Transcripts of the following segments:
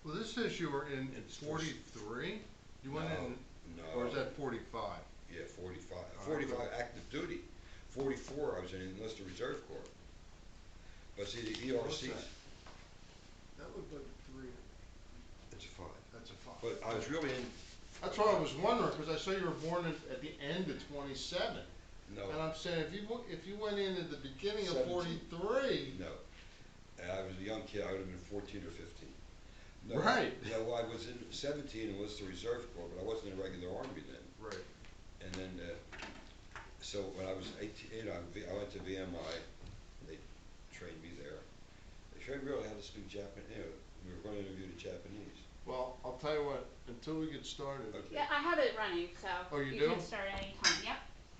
Well, this says you were in It's first. 43. You went No, in, or is no. that 45? Yeah, 45. All right, 45 active duty. 44, I was in enlisted reserve corps. But see, the what's that? ERCs, That looked like a 3. it's a 5. That's a 5. But I was really in, That's what I was wondering, because I saw you were born at the end of 27. no, And I'm saying, if you went in at the beginning of 17. 43, No. I was a young kid, I would have been 14 or 15. No, right, no, I was in 17 and enlisted reserve corps, but I wasn't in the regular army then. right. And then, so when I was 18, I went to VMI. They trained me there. They trained me really how to speak Japanese. You know, we were going to interview the Japanese. Well, I'll tell you what, until we get started. Okay. Yeah, I have it running, so Oh, you you do? can start anytime. Yep.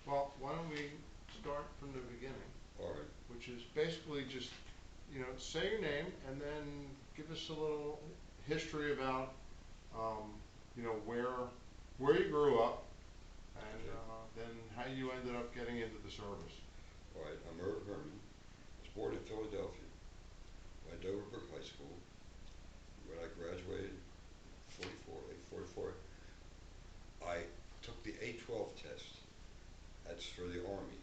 Well, why don't we start from the beginning, All right. which is basically just, say your name and then give us a little history about, where you grew up and Okay. then how you ended up getting into the service. All right. I'm Irwin Herman. I was born in Philadelphia. Went to Overbrook High School. When I graduated, 44, like 44, I took the A12 test. That's for the Army.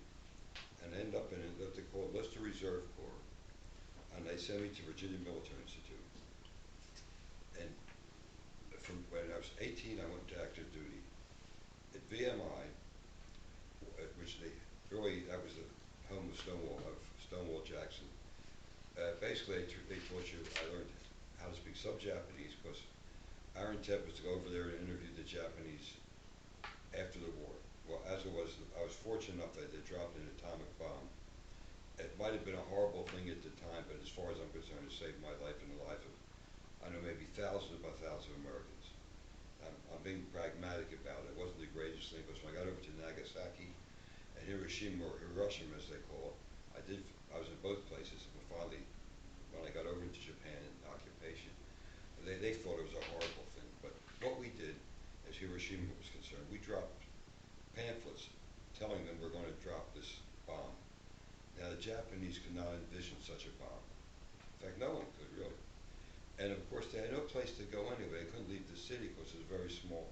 And ended up in what they call enlisted reserve corps. And they sent me to Virginia Military Institute. And from when I was 18, I went to active duty. At VMI, which they really, that was the home of Stonewall Jackson. Basically, they taught you, I learned how to speak some Japanese because our intent was to go over there and interview the Japanese after the war. Well, as it was, I was fortunate enough that they dropped an atomic bomb. It might have been a horrible thing at the time, but as far as I'm concerned, it saved my life and the life of, I know, maybe thousands upon thousands of Americans. I'm being pragmatic about it. It wasn't the greatest thing because when I got over to Nagasaki and Hiroshima, or Hiroshima as they call it, I was in both places. And finally, when I got over to Japan in occupation, they thought it was a horrible thing. But what we did, as Hiroshima was concerned, we dropped pamphlets telling them we're going to drop this bomb. Now the Japanese could not envision such a bomb. In fact, no one could really. And of course, they had no place to go anyway. They couldn't leave the city because it was very small.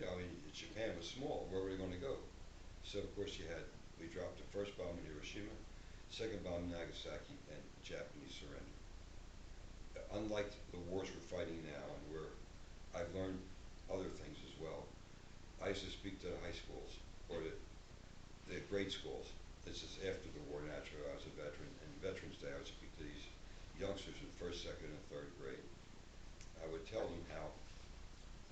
I mean, Japan was small. Where were they going to go? So of course we dropped the first bomb in Hiroshima, second bomb in Nagasaki, and Japanese surrender. Unlike the wars we're fighting now, and where I've learned other things as well. I used to speak to the high schools or the grade schools. This is after the war, naturally. I was a veteran, and Veterans Day, I would speak to these youngsters in first, second, and third grade. I would tell them how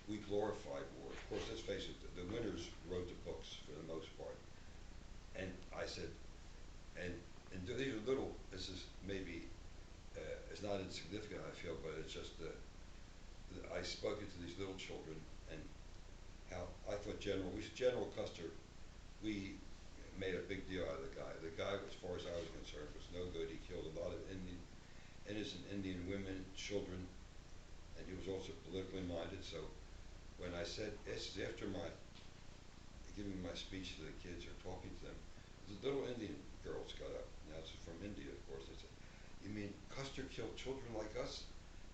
we glorified war. Of course, let's face it, the winners wrote the books for the most part. And I said, and these are little, this is maybe, it's not insignificant, I feel, but it's just, I spoke it to these little children and how I thought General Custer, we made a big deal out of the guy. The guy, as far as I was concerned, was no good. He killed a lot of innocent Indian women, children, and he was also politically minded. So when I said, this is after giving my speech to the kids or talking to them, the little Indian girls got up. Now it's from India, of course. They said, you mean Custer killed children like us?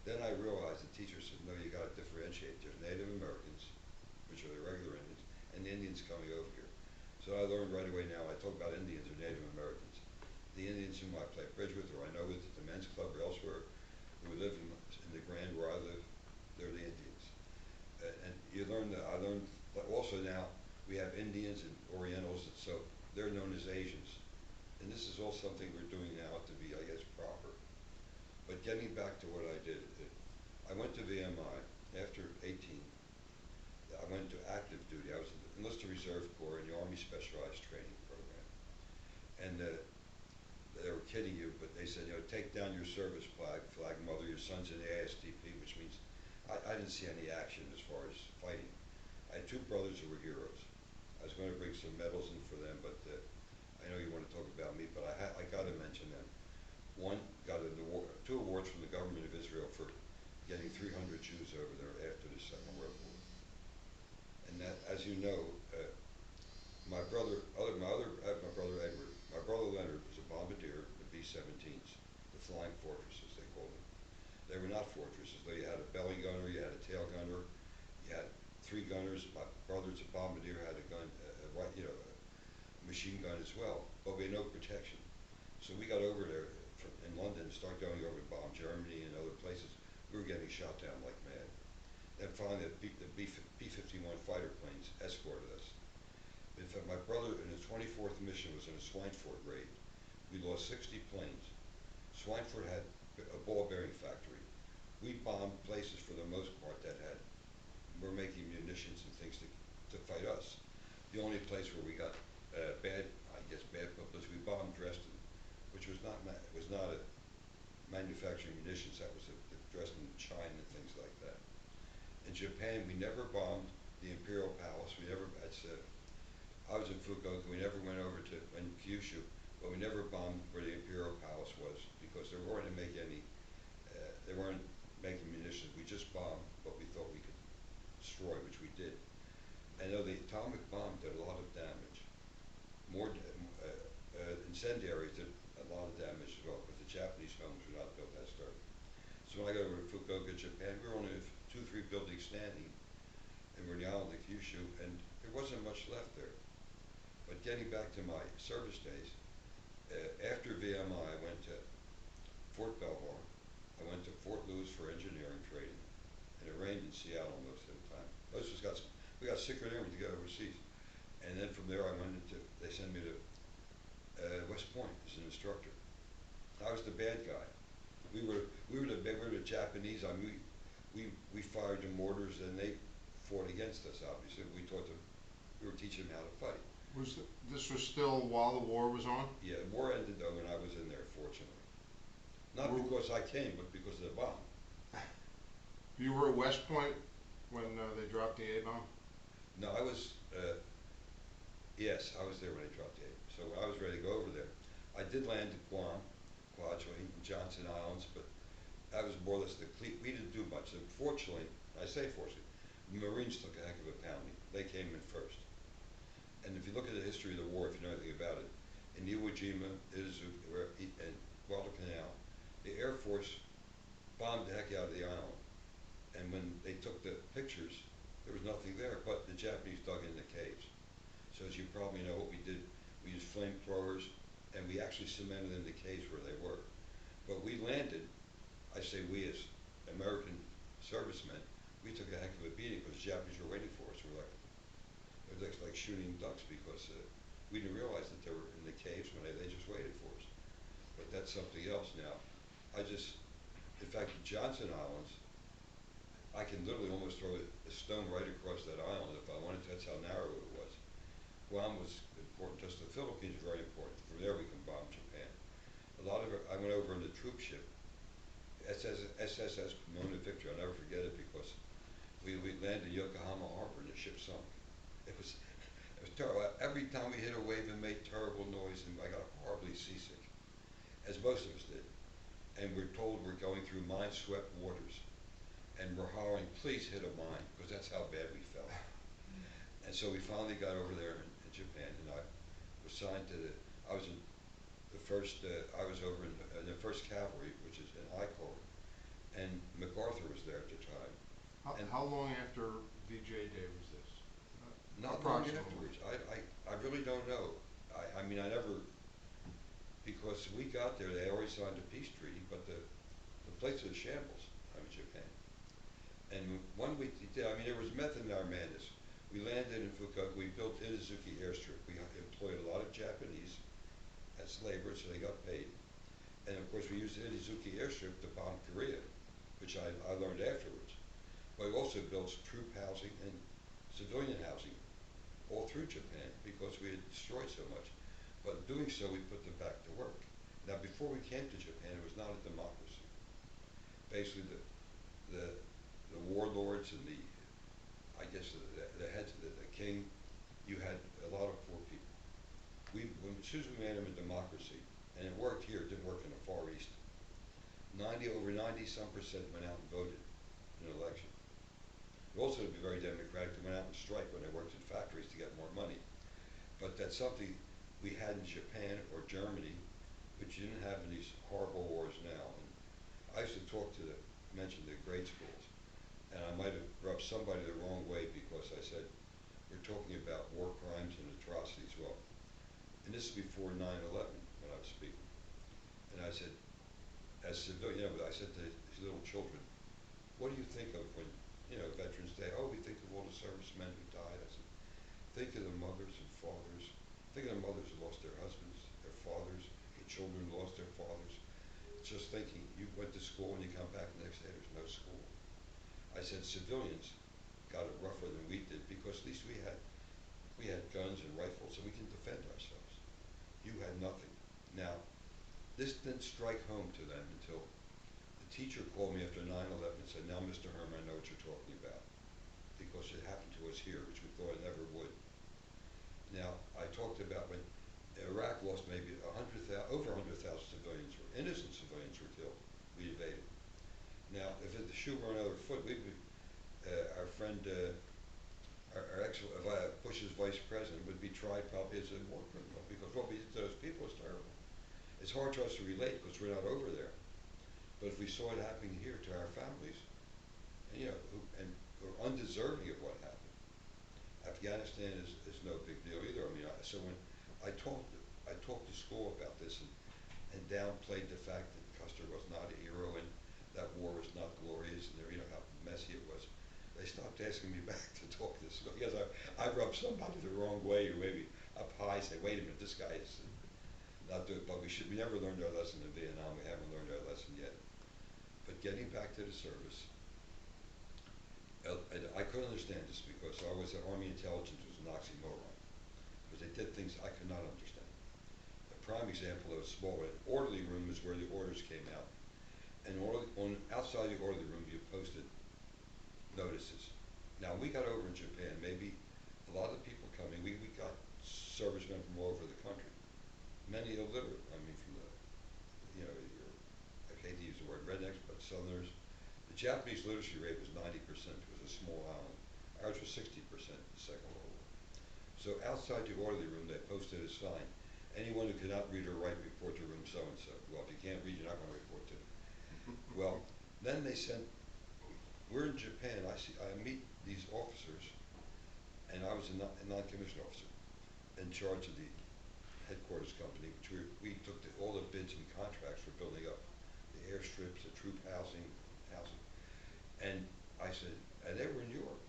Then I realized the teacher said, no, you got to differentiate. There's Native Americans, which are the regular Indians, and the Indians coming over here. So I learned right away now, I talk about Indians or Native Americans. The Indians whom I play bridge with, or I know with at the men's club or elsewhere, who live in the Grand where I live, they're the Indians. And you learn that, I learned that also now we have Indians and Orientals, so they're known as Asians. And this is all something we're doing now to be, I guess, proper. But getting back to what I did, I went to VMI after 18. I went to active duty. I was in the enlisted reserve corps in the Army Specialized Training Program. And they were kidding you, but they said, take down your service flag mother, your son's in the ASDP, which means I didn't see any action as far as fighting. I had two brothers who were heroes. I was going to bring some medals in for them, but I know you want to talk about me, but I got to mention them. One got two awards from the government of Israel for getting 300 Jews over there after the Second World War. And that, as you know, my brother Edward, my brother Leonard was a bombardier, the B-17s, the Flying Fortresses, they called them. They were not fortresses. Though you had a belly gunner, you had a tail gunner, you had three gunners. My brother's a bombardier, had a gun, a machine gun as well. But we had no protection. So we got over there in London, started going over to bomb Germany and other places. We were getting shot down like mad. Then finally the B-51 fighter planes escorted us. In fact, my brother in his 24th mission was in a Schweinfurt raid. We lost 60 planes. Schweinfurt had a ball bearing factory. We bombed places for the most part that were making munitions and things to fight us. The only place where we got bad publicity, we bombed Dresden, which was not a manufacturing munitions. That was the Dresden, China, and things like that. In Japan, we never bombed the Imperial Palace. We never. I was in Fukuoka. We never went over to Kyushu, but we never bombed where the Imperial Palace was because they weren't making any. They weren't making munitions. We just bombed what we thought we could destroy, which we did. I know the atomic bomb did a lot of damage. More incendiaries did a lot of damage as well, because the Japanese homes were not built that sturdy. So when I got over to Fukuoka, Japan, we were only 2-3 buildings standing, and we're in the island of Kyushu, and there wasn't much left there. But getting back to my service days, after VMI, I went to Fort Belvoir. I went to Fort Lewis for engineering training, and it rained in Seattle most of the time. We got sick with to go overseas, and then from there they sent me to West Point as an instructor. I was the bad guy. We were the Japanese. I mean, we fired the mortars, and they fought against us. Obviously, we were teaching them how to fight. This was still while the war was on? Yeah, the war ended though when I was in there, fortunately. Not because I came, but because of the bomb. You were at West Point when they dropped the A-bomb? No, yes, I was there when they dropped the A. So I was ready to go over there. I did land at Guam, Kwajalein, and Johnson Islands, but that was more or less we didn't do much. Unfortunately, I say fortunately, the Marines took a heck of a pounding. They came in first. And if you look at the history of the war, if you know anything about it, in Iwo Jima, and Guadalcanal, the Air Force bombed the heck out of the island. And when they took the pictures, there was nothing there, but the Japanese dug in the caves. So as you probably know, what we did, we used flamethrowers, and we actually cemented in the caves where they were. But we landed, I say we as American servicemen, we took a heck of a beating because the Japanese were waiting for us. It was like shooting ducks because we didn't realize that they were in the caves when they just waited for us. But that's something else now. In fact, the Johnson Islands, I can literally almost throw a stone right across that island if I wanted to. That's how narrow it was. Guam was important to us. The Philippines is very important. From there we can bomb Japan. A lot of it, I went over in the troop ship, SSS Pomona Victory. I'll never forget it because we landed in Yokohama Harbor and the ship sunk. It was terrible. Every time we hit a wave, it made terrible noise, and I got horribly seasick, as most of us did. And we're told we're going through mine-swept waters, and we're hollering, "Please hit a mine," because that's how bad we felt. And so we finally got over there in Japan, and I was signed to I was in the first. I was over in the first Cavalry, which is in I Corps, and MacArthur was there at the time. How long after VJ Day was this? Not long afterwards. I really don't know. I mean, I never, because we got there, they already signed a peace treaty, but the place was a shambles. I mean, Japan. And one week, I mean, there was method in our madness. We landed in Fukuoka. We built Itazuki Airstrip. We employed a lot of Japanese as laborers, so they got paid. And of course, we used Itazuki Airstrip to bomb Korea, which I learned afterwards. But we also built troop housing and civilian housing all through Japan because we had destroyed so much. But in doing so, we put them back to work. Now, before we came to Japan, it was not a democracy. Basically, the warlords and I guess the heads, the king, you had a lot of poor people. As soon as we made them a democracy, and it worked here, it didn't work in the Far East. Over 90-some% went out and voted in an election. Also, to be very democratic, they went out and strike when they worked in factories to get more money. But that's something we had in Japan or Germany, which you didn't have in these horrible wars now. And I used to talk to mentioned the grade schools, and I might have rubbed somebody the wrong way because I said, we're talking about war crimes and atrocities. Well, and this is before 9/11 when I was speaking. And I said, as civilian, I said to these little children, what do you think of when, Veterans Day? Oh, we think of all the servicemen who died. I said, think of the mothers and fathers. Think of the mothers who lost their husbands, their fathers, their children who lost their fathers. Just thinking, you went to school and you come back the next day, there's no school. I said, civilians got it rougher than we did because at least we had guns and rifles and we can defend ourselves. You had nothing. Now, this didn't strike home to them until the teacher called me after 9/11 and said, now, Mr. Herman, I know what you're talking about because it happened to us here, which we thought it never would. Now, I talked about when Iraq lost maybe over 100,000 civilians, innocent civilians were killed. We evaded. Now, if the shoe were on the other foot, our friend, Bush's vice president would be tried probably as a war criminal because what we did to those people is terrible. It's hard for us to relate because we're not over there. But if we saw it happening here to our families, and we're undeserving of what happened, Afghanistan is no big deal either. I mean, so when I talked to school about this and downplayed the fact that Custer was not a hero and that war was not glorious and how messy it was, they stopped asking me back to talk to school because I rubbed somebody the wrong way or maybe up high, say, wait a minute, this guy is not doing. But we never learned our lesson in Vietnam. We haven't learned our lesson yet. But getting back to the service, I couldn't understand this because I was Army intelligence was an oxymoron because they did things I could not understand. A prime example of a small orderly room is where the orders came out, and outside the orderly room you posted notices. Now we got over in Japan, maybe a lot of the people coming, we got servicemen from all over the country, many illiterate. I mean, from I hate to use the word rednecks, but Southerners. The Japanese literacy rate was 90%. It was a small island. Ours was 60% in the Second World War. So outside the orderly room, they posted a sign: anyone who cannot read or write, report to room so and so. Well, if you can't read, you're not going to report to them. Well, then they sent. We're in Japan. I meet these officers, and I was a non-commissioned officer in charge of the headquarters company, which we took all the bids and contracts for building up the airstrips, the troop housing. And I said, and they were in Europe.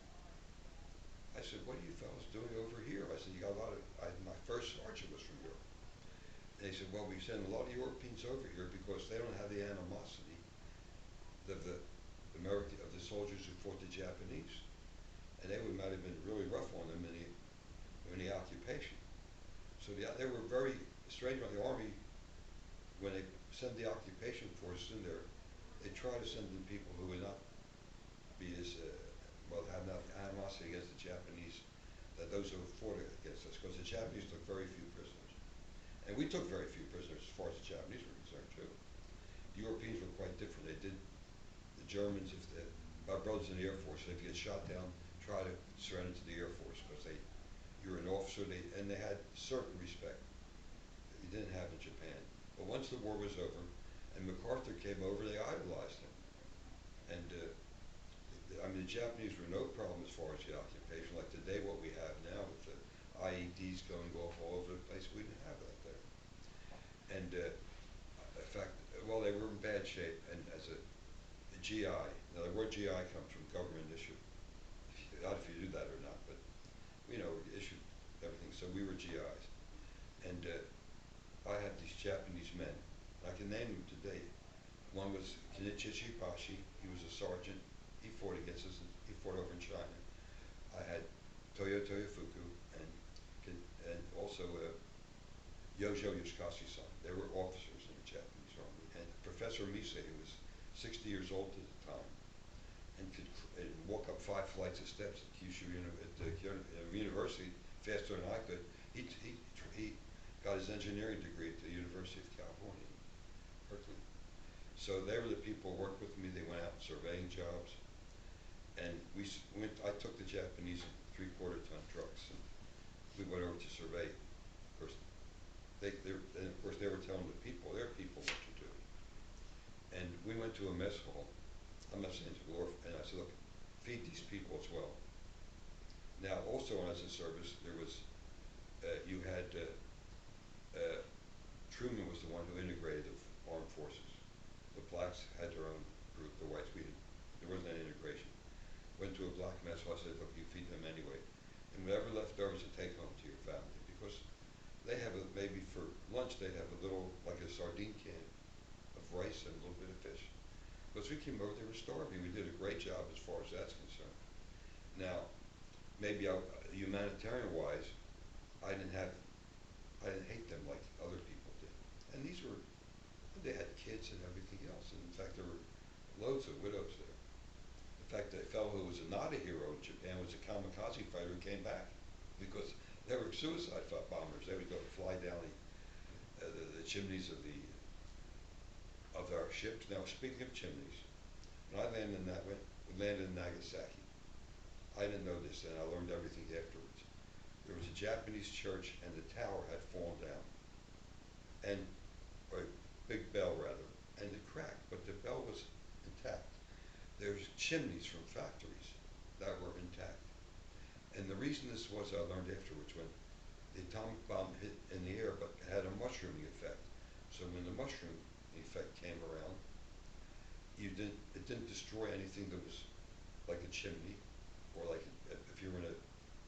I said, what are you fellas doing over here? I said, you got a lot of, my first sergeant was from Europe. And they said, well, we send a lot of Europeans over here because they don't have the animosity of the soldiers who fought the Japanese. And they might have been really rough on them in the occupation. So they were very strange about the Army. When they send the occupation force in there, they try to send in people who would not be as, have not animosity against the Japanese, that those who fought against us, because the Japanese took very few prisoners. And we took very few prisoners as far as the Japanese were concerned, too. The Europeans were quite different. The Germans, my brothers in the Air Force, if you get shot down, try to surrender to the Air Force, because you're an officer, and they had certain respect that you didn't have in Japan. But once the war was over, and MacArthur came over, they idolized him. And the Japanese were no problem as far as the occupation. Like today, what we have now with the IEDs going off all over the place, we didn't have that there. And in fact, well, they were in bad shape. And as a GI, now the word GI comes from government issue. Not if you do that or not, but we issued everything. So we were GIs. And I had these Japanese men. I can name them today. One was Kenichi Bashi. He was a sergeant. He fought against us. He fought over in China. I had Toyotoya Fuku and also Yojo Yoshikashi-san. They were officers in the Japanese Army. And Professor Mise, who was 60 years old at the time, and could walk up 5 flights of steps at Kyushu University faster than I could. He got his engineering degree at the University of California, Berkeley. So they were the people who worked with me. They went out surveying jobs, and I took the Japanese in 3/4-ton trucks, and we went over to survey. Of course, they were telling their people what to do. And we went to a mess hall, I'm not saying to glorify, and I said, look, feed these people as well. Now, also as a service, there was, you had, Truman was the one who integrated the armed forces. The blacks had their own group, the whites, there wasn't any integration. Went to a black mess hall, I said, look, you feed them anyway. And whatever left over to take home to your family, because they have maybe for lunch, they'd have a little, like a sardine can of rice and a little bit of fish. Because we came over, they were starving. We did a great job as far as that's concerned. Now, maybe humanitarian-wise, I didn't hate them like other people did. And they had kids and everything else. And in fact, there were loads of widows there. In fact, the fellow who was not a hero in Japan was a kamikaze fighter who came back because they were suicide bombers. They would go fly down the chimneys of our ships. Now, speaking of chimneys, when I landed in Nagasaki, I didn't know this, and I learned everything afterwards. There was a Japanese church, and the tower had fallen down, or a big bell rather, and it cracked, but the bell was intact. There's chimneys from factories that were intact. And the reason this was, I learned afterwards, when the atomic bomb hit in the air, but it had a mushrooming effect. So when the mushroom effect came around, it didn't destroy anything that was like a chimney, or like if you were in a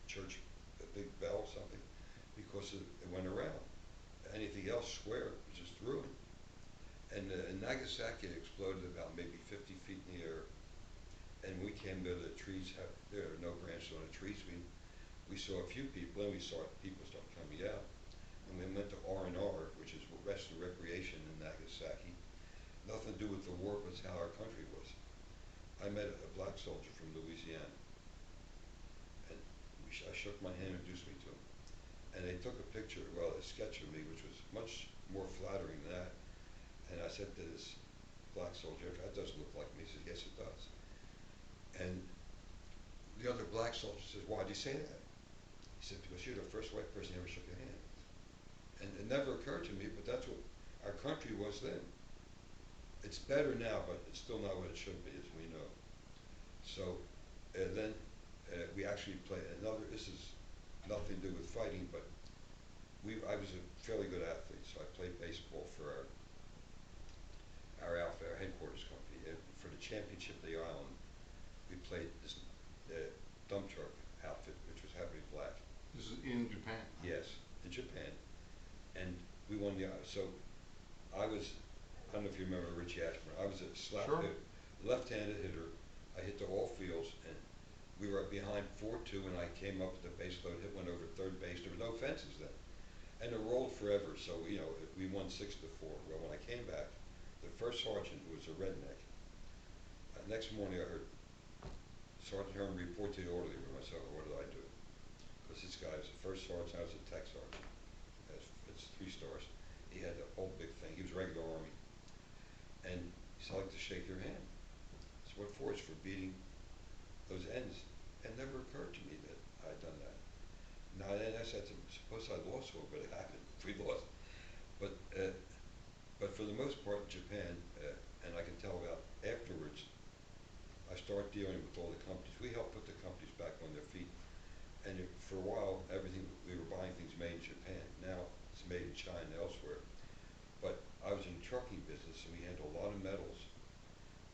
church, a big bell or something, because it went around. Anything else square was just ruined. And in Nagasaki, it exploded about maybe 50 feet in the air. And we came to the trees, there are no branches on the trees. We saw a few people, and we saw people start coming out. And we went to R&R, which is rest and recreation in Nagasaki. Nothing to do with the war, but it's how our country was. I met a black soldier from Louisiana. And I shook my hand and introduced me to him. And they took a picture, well, a sketch of me, which was much more flattering than that. And I said to this black soldier, that doesn't look like me. He said, yes, it does. And the other black soldier says, why'd you say that? He said, because you're the first white person who ever shook your hand. And it never occurred to me, but that's what our country was then. It's better now, but it's still not what it should be, as we know. So then we actually played this is nothing to do with fighting, but I was a fairly good athlete, so I played baseball for our outfit, our headquarters company. And for the championship of the island, we played this dump truck outfit, which was heavily black. This is in Japan? Yes, in Japan. And we won so I don't know if you remember Richie Ashburn. I was a Sure. left-handed hitter. I hit to all fields, and we were behind 4-2, and I came up with the base load, went over third base. There were no fences then. And it rolled forever, so, we won 6-4. Well, when I came back, the first sergeant, who was a redneck, next morning I heard Sergeant Herman report to the orderly room. I said, well, what did I do? Because this guy was the first sergeant, I was a tech sergeant. It's 3 stars. He had the whole big thing. He was regular Army. And he said, I'd like to shake your hand. So what for? It's for beating those ends. It never occurred to me that I'd done that. Now, then I said to him, suppose I lost one, but it happened. We lost. But for the most part in Japan, and I can tell about afterwards, I started dealing with all the companies. We helped put the companies back on their feet. And for a while, we were buying things made in Japan. Now it's made in China and elsewhere. But I was in the trucking business, and we handled a lot of metals.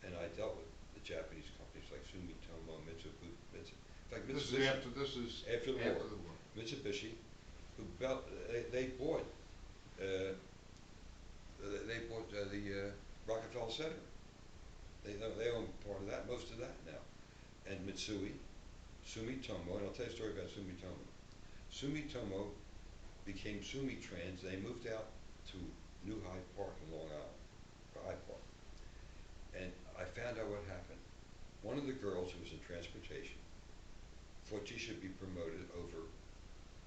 And I dealt with the Japanese companies like Sumitomo, Mitsubishi. In fact, Mitsubishi. This is after the war. Mitsubishi, they bought the Rockefeller Center. They own part of that, most of that now. And Sumitomo, and I'll tell you a story about Sumitomo. Sumitomo became Sumitrans. They moved out to New Hyde Park in Long Island, Hyde Park. And I found out what happened. One of the girls who was in transportation thought she should be promoted over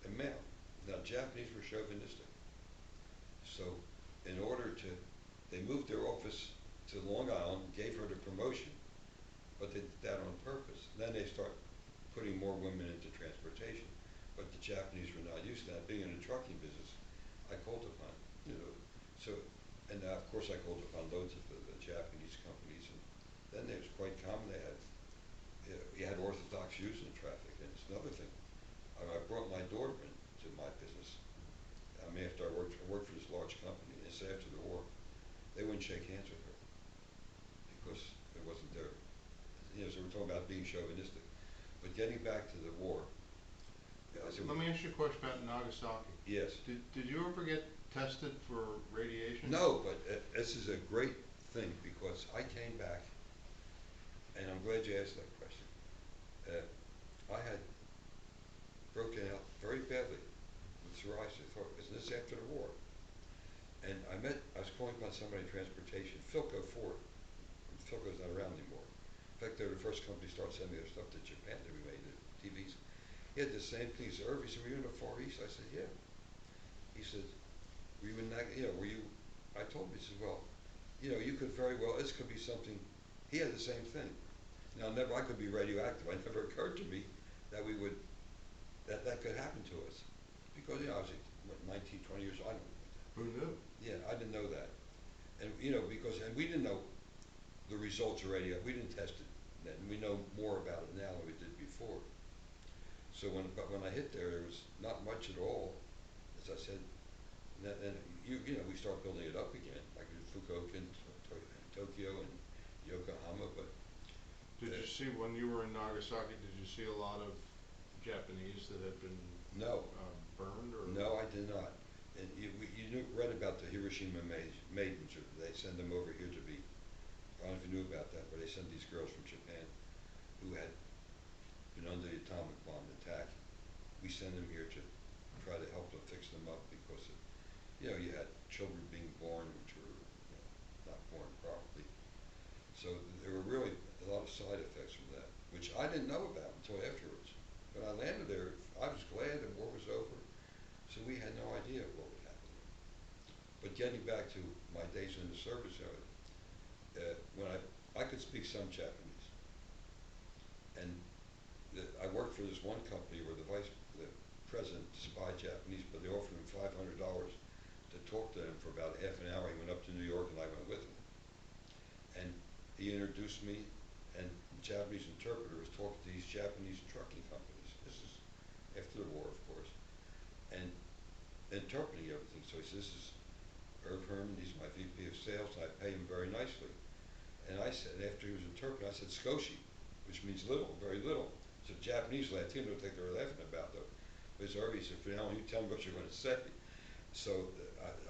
a male. Now, Japanese were chauvinistic. So, they moved their office to Long Island, gave her the promotion, but they did that on purpose. Then they start putting more women into transportation. But the Japanese were not used to that. Being in the trucking business, I called upon, so, and of course I called upon loads of the Japanese companies, and then it was quite another thing. I brought my daughter into my business. I mean, after I worked for this large company, and it's after the war, they wouldn't shake hands with her because it wasn't their, so we're talking about being chauvinistic. But getting back to the war, I said, Let me ask you a question about Nagasaki. yes. Did you ever get tested for radiation? No, but this is a great thing because I came back, and I'm glad you asked that question. I had broken out very badly with psoriasis. I thought, isn't this after the war? And I was calling upon somebody in transportation, Philco Ford. Philco's not around anymore. In fact, they were the first company to start sending their stuff to Japan that we made, the TVs. He had the same thing. He said, Irvin, were you in the Far East? I said, yeah. He said, were you in that, were you, I told him, he said, well, you could very well, this could be something, he had the same thing. Now, I could be radioactive. It never occurred to me that that could happen to us. Because, I was, 19, 20 years old, I don't know. Who knew? Yeah, I didn't know that. And, and we didn't know the results already. We didn't test it then. We know more about it now than we did before. So but when I hit there was not much at all, as I said. And we start building it up again, like in Fukuoka and Tokyo and Yokohama. But did you see when you were in Nagasaki? Did you see a lot of Japanese that had been no, burned? Or no, I did not. And read about the Hiroshima maidens. Or they send them over here to be. I don't know if you knew about that, but they send these girls from Japan who had been under the atomic bomb attack. We send them here to try to help them fix them up because you had children being born which were not born properly. So there were really a lot of side effects from that, which I didn't know about until afterwards. When I landed there, I was glad the war was over, so we had no idea what would happen. But getting back to my days in the service area, when I could speak some Japanese, and I worked for this one company where the president spied Japanese, but they offered him $500 to talk to him for about half an hour. He went up to New York, and I went with him, and he introduced me, and the Japanese interpreter was talking to these Japanese trucking companies. This is after the war, of course, and interpreting everything. So he says, "This is Herman. He's my VP of sales, and I pay him very nicely." And I said, after he was interpreting, I said, "Skoshi," which means little, very little. So Japanese laughed. He didn't think they were laughing about though. But he said, "For now, you tell me what you're going to say." So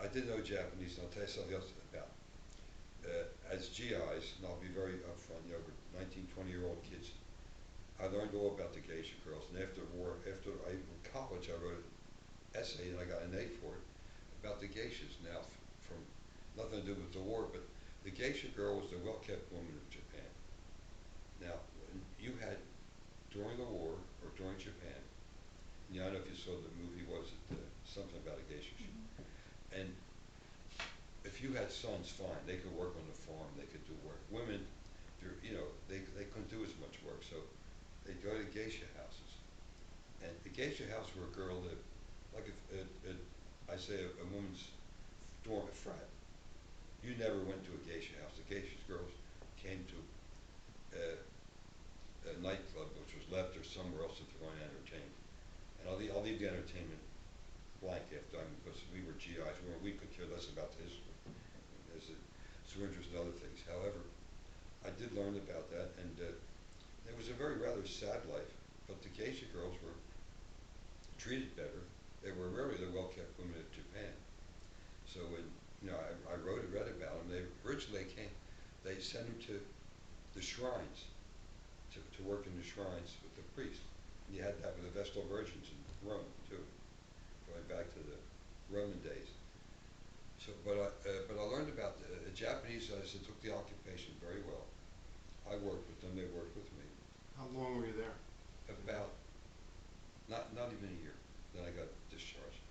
I did know Japanese, and I'll tell you something else about. As GIs, and I'll be very upfront, we're 19, 20-year-old kids. I learned all about the geisha girls, and after the war, in college, I wrote an essay, and I got an A for it, about the geishas. Now, from nothing to do with the war, but the geisha girl was the well-kept woman of Japan. Now, you had, during the war, or during Japan, I don't know if you saw the movie, was it something about a geisha? Mm-hmm. And if you had sons, fine, they could work on the farm, they could do work. Women, they couldn't do as much work, so they'd go to geisha houses. And the geisha house where a girl lived, like I say a woman's dorm, a frat. You never went to a geisha house. The geisha girls came to a nightclub, which was left or somewhere else if they're going to entertain. And I'll leave the entertainment blank after time because we were GIs. We could care less about the history. So we're interested in other things. However, I did learn about that, and it was a rather sad life. But the geisha girls were treated better. They were really the well-kept women of Japan. So when I read about them. Originally they sent them to the shrines, to work in the shrines with the priests. And you had that with the Vestal Virgins in Rome too, going back to the Roman days. So, but I learned about the Japanese. I took the occupation very well. I worked with them. They worked with me. How long were you there? About not even a year. Then I got discharged.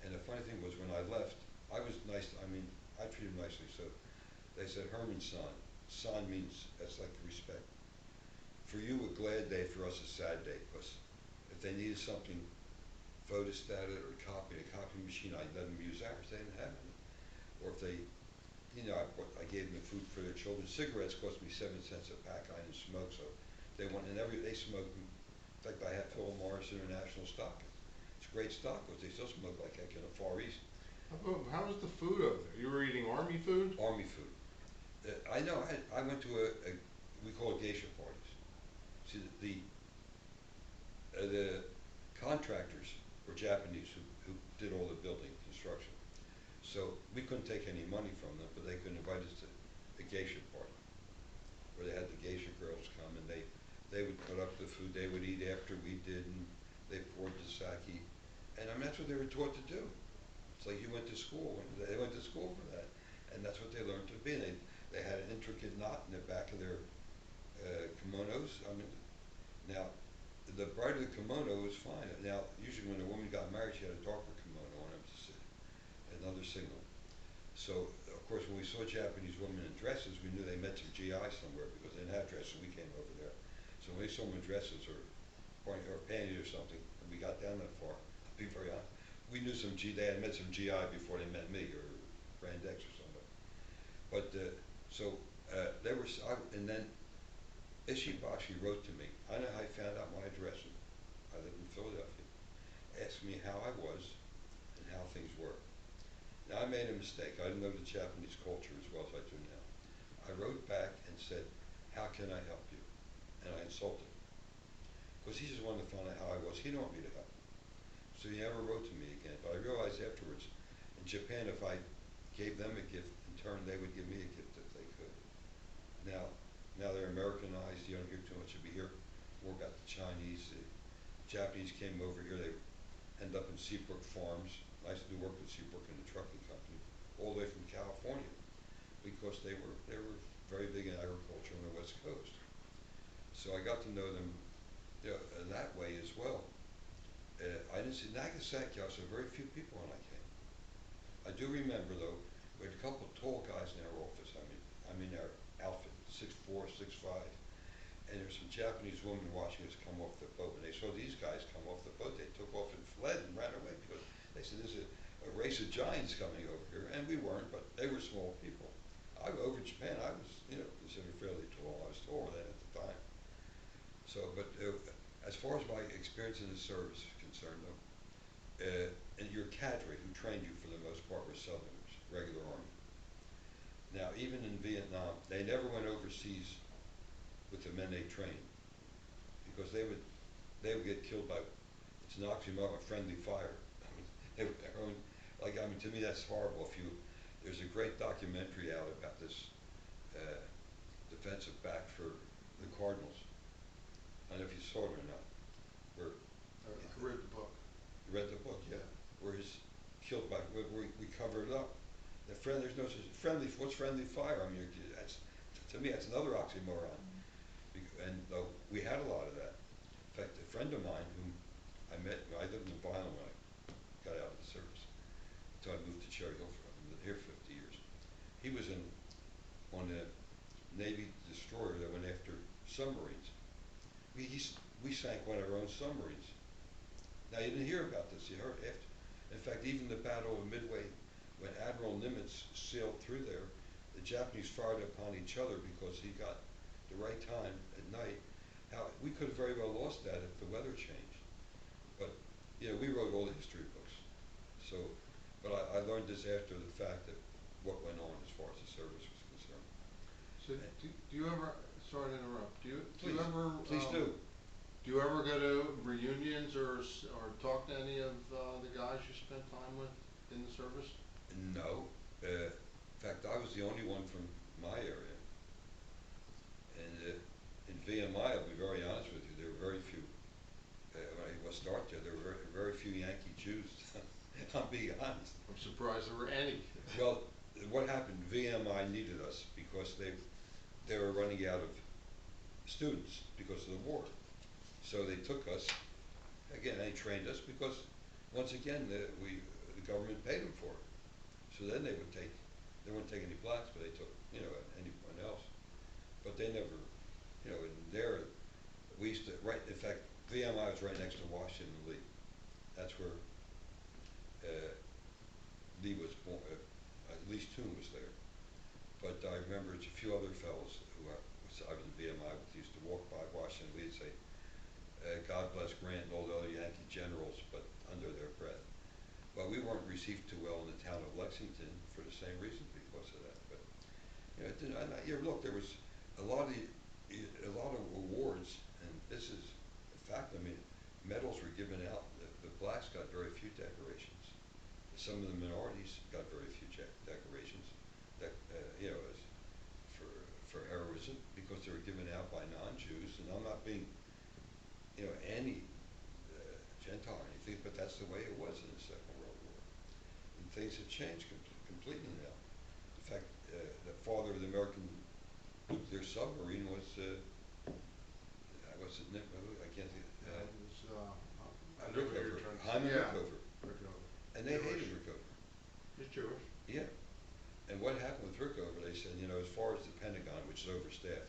And the funny thing was, when I left, I was nice. I treated them nicely. So they said, "Herman-san." San means, that's like respect. For you, a glad day. For us, a sad day. Because if they needed something photostated or a copy machine, I let them use ours. They didn't have any. Or if they, I gave them the food for their children. Cigarettes cost me 7 cents a pack. I didn't smoke, so they smoked In fact, I have Philip Morris International stock. It's great stock, but they still smoke like heck in the Far East. How was the food over there? You were eating army food? Army food. I know. I went to we call it geisha parties. See, the contractors were Japanese who did all the building construction. So we couldn't take any money from them, but they could invite us to a geisha party where they had the geisha girls come and they would put up the food. They would eat after we did, and they poured the sake. And I mean, that's what they were taught to do. It's like you went to school, and they went to school for that, and that's what they learned to be. They had an intricate knot in the back of their kimonos. I mean, now the brighter the kimono was fine. Now, usually when a woman got married, she had a darker kimono on them to see another signal. So, of course, when we saw Japanese women in dresses, we knew they met some GI somewhere because they didn't have dresses. We came over there, so when we saw them in dresses or panties or something, and we got down that far, I'll be very honest, we knew they had met some GI before they met me or Brand X or somebody. But they were, and then Ishibashi wrote to me. I know how he found out my address. I live in Philadelphia. Asked me how I was and how things were. Now I made a mistake. I didn't know the Japanese culture as well as I do now. I wrote back and said, "How can I help you?" And I insulted him because he just wanted to find out how I was. He didn't want me to help him, so he never wrote to me again. But I realized afterwards, in Japan, if I gave them a gift, in turn they would give me a gift if they could. Now they're Americanized. You don't hear too much. You hear more about the Chinese. The Japanese came over here. They end up in Seabrook Farms. I used to do work with Seabrook in the trucking company, all the way from California, because they were very big in agriculture on the West Coast. So I got to know them, in that way as well. I didn't see Nagasaki. I saw very few people when I came. I do remember though, we had a couple of tall guys in our office. I mean our outfit, 6'4", 6'5", and there's some Japanese women watching us come off the boat. When they saw these guys come off the boat, they took off and fled and ran away because they said there's a race of giants coming over here, and we weren't, but they were small people. Over in Japan, I was, considered fairly tall. I was taller than at the time. So, but as far as my experience in the service is concerned, though, and your cadre who trained you for the most part were Southerners, regular Army. Now, even in Vietnam, they never went overseas with the men they trained because they would get killed by, it's an oxymoron, a friendly fire. I mean, they were their own, to me that's horrible. There's a great documentary out about this defensive back for the Cardinals. I don't know if you saw it or not. Where I read the book. you read the book, yeah. Where he's killed by, where we covered it up. There's no such friendly. What's friendly fire? I mean, that's, to me, that's another oxymoron. And we had a lot of that. In fact, a friend of mine whom I met, I lived in Violin when I got out of the service, until I moved to Cherry Hill. I've been here 50 years. He was on a Navy destroyer that went after submarines. We sank one of our own submarines. Now you didn't hear about this. You heard after. In fact, even the Battle of Midway, when Admiral Nimitz sailed through there, the Japanese fired upon each other because he got the right time at night. How we could have very well lost that if the weather changed. But we wrote all the history books. So, but I learned this after the fact that what went on as far as the service was concerned. So do you ever? Sorry to interrupt. Do you ever? Please do. Do you ever go to reunions or talk to any of the guys you spent time with in the service? No. In fact, I was the only one from my area. And in VMI, I'll be very honest with you, there were very few. When I was start there were very few Yankee Jews. I'm being honest. I'm surprised there were any. Well, what happened? VMI needed us because they were running out of students because of the war. So they took us. Again, they trained us because, once again, the government paid them for it. So then they wouldn't take any blacks, but they took, anyone else. But they never, in there, we used to, in fact, VMI was right next to Washington Lee. That's where Lee was born, at least Toon was there. But I remember a few other fellows who I was in VMI with used to walk by Washington Lee and say, God received too well in the town of Lexington for the same reason because of that. But you know, it didn't, look, there was a lot of a lot of awards, and this is a fact. I mean, medals were given out. The blacks got very few decorations. Some of the minorities got very few decorations. That you know, as for heroism, because they were given out by non-Jews. And I'm not being, you know, Gentile or anything, but that's the way it was in the Second World War. And things have changed completely now. In fact, the father of the American nuclear submarine was I can't think. I know what you're Rickover, trying to say. Hyman Yeah. Rickover, Rickover. and they Jewish. hated Rickover. He's Jewish. Yeah. And what happened with Rickover? They said, you know, as far as the Pentagon, which is overstaffed,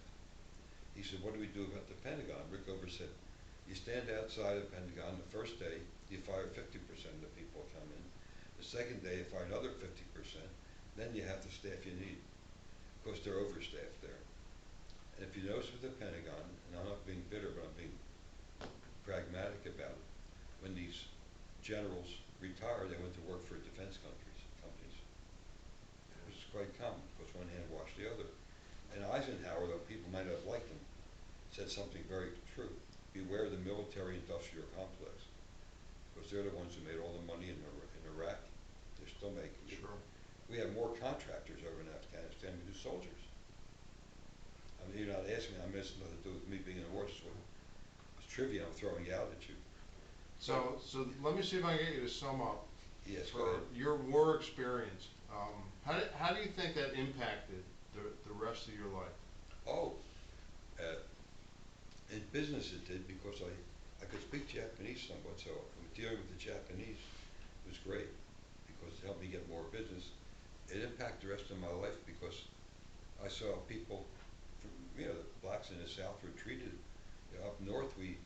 he said, what do we do about the Pentagon? Rickover said, you stand outside of the Pentagon the first day, you fire 50% of the people that come in. The second day, you fire another 50%. Then you have the staff you need, because they're overstaffed there. And if you notice with the Pentagon, and I'm not being bitter, but I'm being pragmatic about it, when these generals retired, they went to work for defense companies, which is quite common, because one hand washed the other. And Eisenhower, though people might not have liked him, said something very true. Beware the military-industrial complex, because they're the ones who made all the money in Iraq. They're still making it. Sure. We have more contractors over in Afghanistan than we do soldiers. I mean, you're not asking me, I'm asking nothing to do with me being in a war. It's trivia I'm throwing out at you. So let me see if I can get you to sum up. Yes, go For ahead. your war experience, how do you think that impacted the rest of your life? Oh, uh, in business it did, because I could speak Japanese somewhat, so dealing with the Japanese was great, because it helped me get more business. It impacted the rest of my life, because I saw people from, you know, the blacks in the South were treated, you know, up north we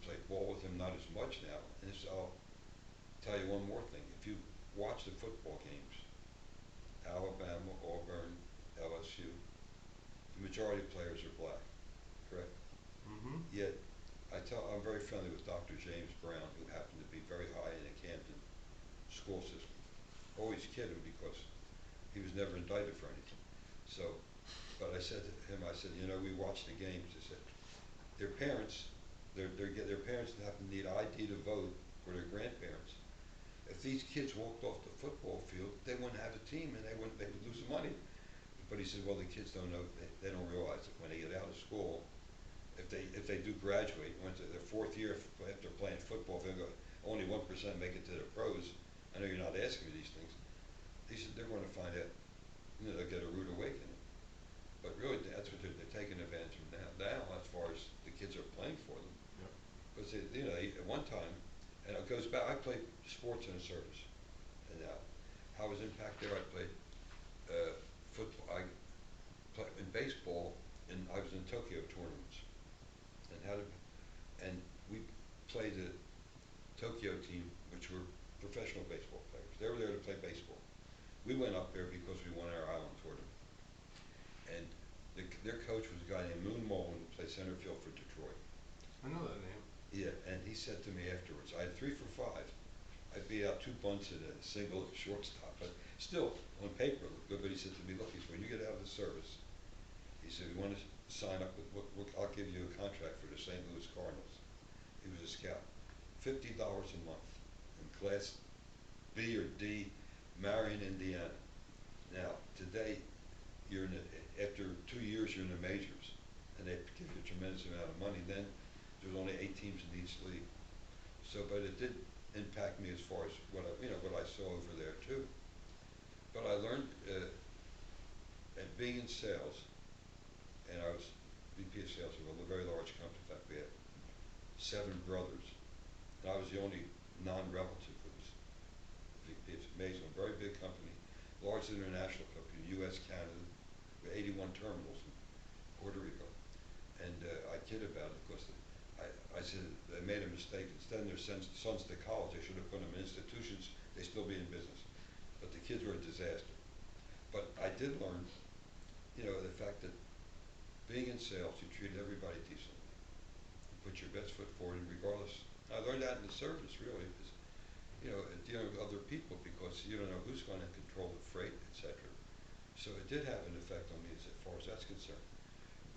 played ball with them, not as much now. And this, I'll tell you one more thing. If you watch the football games, Alabama, Auburn, LSU, the majority of players are black, correct? Mm-hmm. Yet, I'm very friendly with Dr. James Brown, who happened to be very high in the Camden school system. Always kid him because he was never indicted for anything. So, but I said to him, I said, you know, we watched the games. I said, their parents, their parents happen to need ID to vote, or their grandparents. If these kids walked off the football field, they wouldn't have a team, and they would lose money. But he said, well, the kids don't know, they don't realize that when they get out of school, if they do graduate, went to their fourth year after playing football, they'll go, only 1% make it to the pros. I know you're not asking me these things. He said they're going to find out, you know, they'll get a rude awakening. But really, that's what they're taking advantage of now, as far as the kids are playing for them. Yep. Because you know, at one time, and it goes back. I played sports in the service, and how was impact there? I played football. I played in baseball, and I was in Tokyo tournaments, and we played the Tokyo team, which were professional baseball players. They were there to play baseball. We went up there because we won our island tournament, and their coach was a guy named Moon Mullen, who played center field for Detroit. I know that name. Yeah, and he said to me afterwards, I had 3 for 5. I beat out 2 bunts and a single at shortstop, but still, on paper, it looked good. But he said to me, look, he said, when you get out of the service, he said, you want to sign up with, I'll give you a contract for the St. Louis Cardinals. He was a scout. $50 a month in Class B or D, Marion, Indiana. Now, today, after 2 years, you're in the majors, and they give you a tremendous amount of money. Then there's only 8 teams in each league. So, but it did impact me as far as what I saw over there too. But I learned, at being in sales, and I was VP of sales of a very large company. In fact, we had 7 brothers, and I was the only non-relative who was VP. It's amazing, a very big company, large international company, U.S., Canada, with 81 terminals in Puerto Rico. And I kid about it because I said they made a mistake. Instead of their sons to college, they should have put them in institutions. They'd still be in business. But the kids were a disaster. But I did learn, you know, the fact that being in sales, you treat everybody decently. You put your best foot forward, and regardless. I learned that in the service, really. Because dealing with other people because you don't know who's going to control the freight, etc. So it did have an effect on me as far as that's concerned.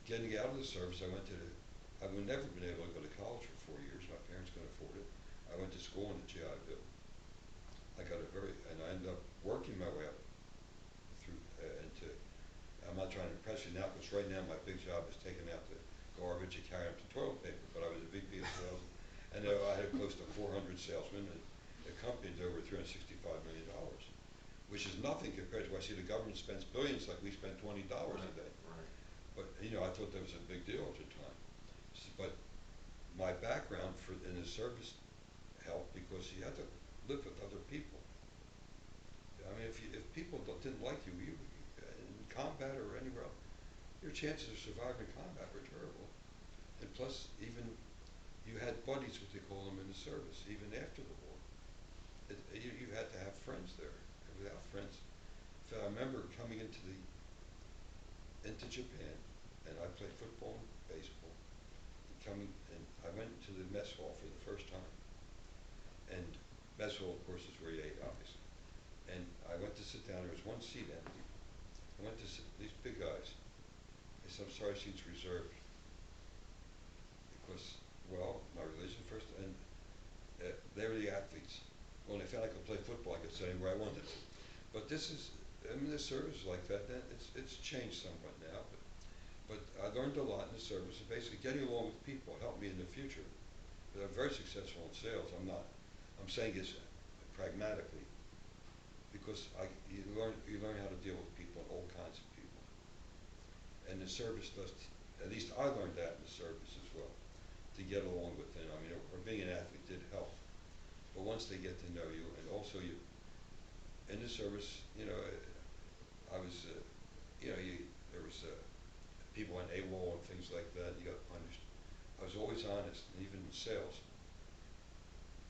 Getting out of the service, I would never been able to go to college for 4 years. My parents couldn't afford it. I went to school in the GI Bill. And I ended up working my way up through into. I'm not trying to impress you now, because right now my big job is taking out the garbage and carrying up the toilet paper. But I was a VP of sales, and I had close to 400 salesmen, and the company's over $365 million, which is nothing compared to. I see the government spends billions, like we spend $20 a day. Right. But I thought that was a big deal at the time. But my background in the service helped because you had to live with other people. I mean, if people didn't like you, in combat or anywhere else, your chances of surviving combat were terrible. And plus, even you had buddies, what they call them, in the service, even after the war. You had to have friends there. And without friends, I remember coming into Japan, and I played football and baseball. And I went to the mess hall for the first time. And mess hall, of course, is where you ate, obviously. And I went to sit down. There was one seat empty. I went to sit. These big guys. I said, "I'm sorry, seat's reserved." Because, well, my religion first, and they were the athletes. When they found I could play football, I could sit anywhere I wanted to. But the service is like that. Then it's changed somewhat now. But I learned a lot in the service. And basically, getting along with people helped me in the future. But I'm very successful in sales. I'm not. I'm saying this pragmatically, because you learn how to deal with people, all kinds of people. And the service does. At least I learned that in the service as well, to get along with them. I mean, or being an athlete did help. But once they get to know you, and also in the service, I was, there was people on AWOL and things like that. You got punished. I was always honest, and even in sales,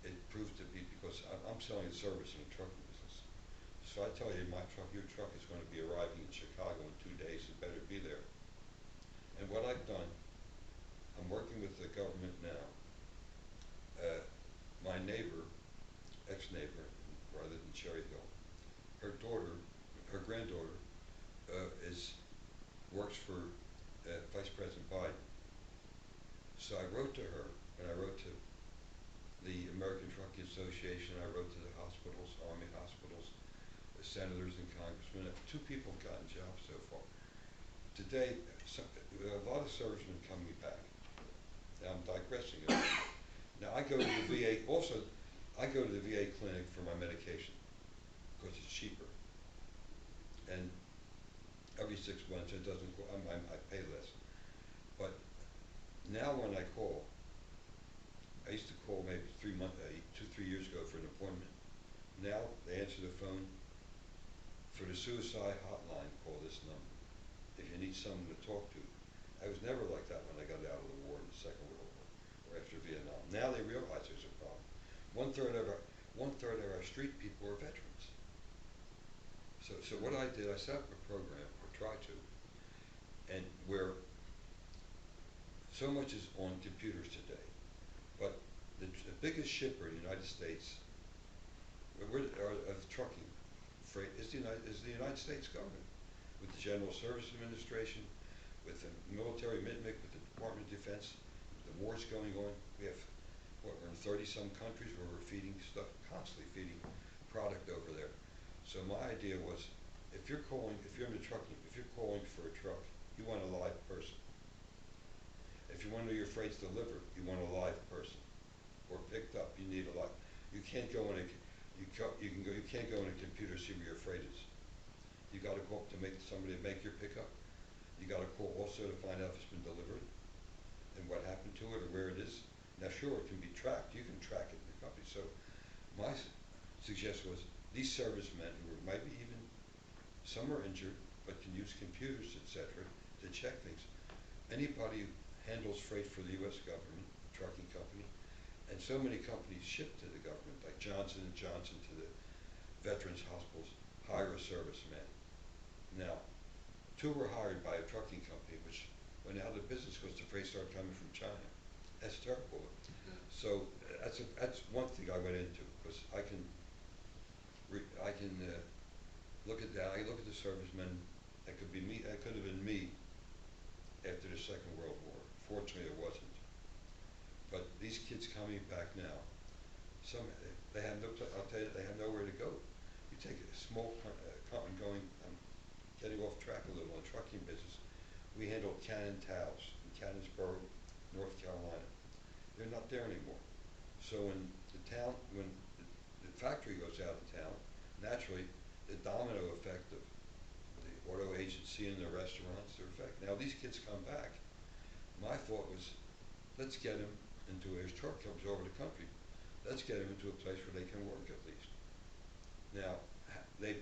it proved to be, because I'm selling a service in the trucking business. So I tell you, your truck is going to be arriving in Chicago in 2 days. It better be there. And what I've done, I'm working with the government now. My neighbor, ex-neighbor, rather than Cherry Hill, her granddaughter, works for Vice President Biden. So I wrote to her, and I wrote to the American Trucking Association. I wrote to the hospitals, Army hospitals, the senators and congressmen. 2 people have gotten jobs so far. Today, a lot of servicemen coming back. Now I'm digressing. Now I go to the VA. Also, I go to the VA clinic for my medication because it's cheaper. And every 6 months, it doesn't. I pay less. But now when I call, I used to call maybe 3 years ago for an appointment. Now they answer the phone. For the suicide hotline, call this number. If you need someone to talk to. I was never like that when I got out of the war in the Second World War or after Vietnam. Now they realize there's a problem. One third of our street people are veterans. So what I did, I set up a program, or tried to, and where so much is on computers today. But the biggest shipper in the United States of trucking freight is the United States government, with the General Services Administration, with the military, MITMIC, with the Department of Defense. The war's going on. We're in 30-some countries where we're constantly feeding product over there. So my idea was, if you're calling for a truck, you want a live person. If you want to know your freight's delivered, you want a live person. Or picked up, you need a live. You can't go in you can't go in a computer see where your freight is. You got to call somebody to make your pickup. You got to call also to find out if it's been delivered and what happened to it or where it is. Now, sure, it can be tracked. You can track it in the company. So my suggestion was these servicemen who might be even, some are injured, but can use computers, etc., to check things. Anybody who handles freight for the U.S. government, trucking company, and so many companies ship to the government, like Johnson & Johnson to the veterans hospitals, hire a serviceman. Now, 2 were hired by a trucking company, which went out of business because the freight started coming from China. That's terrible. So that's one thing I went into, because because I can look at that. I look at the servicemen. That could be me. That could have been me after the Second World War. Fortunately, it wasn't. But these kids coming back now, some they have no. I'll tell you, they have nowhere to go. You take a small company going. I'm getting off track a little on trucking business. We handle Cannon Towels in Cannonsboro, North Carolina. They're not there anymore. So when the factory goes out of town, naturally the domino effect of the auto agency and the restaurants, their effect. Now these kids come back. My thought was, let's get them into his truck comes over the country. Let's get them into a place where they can work at least. Now they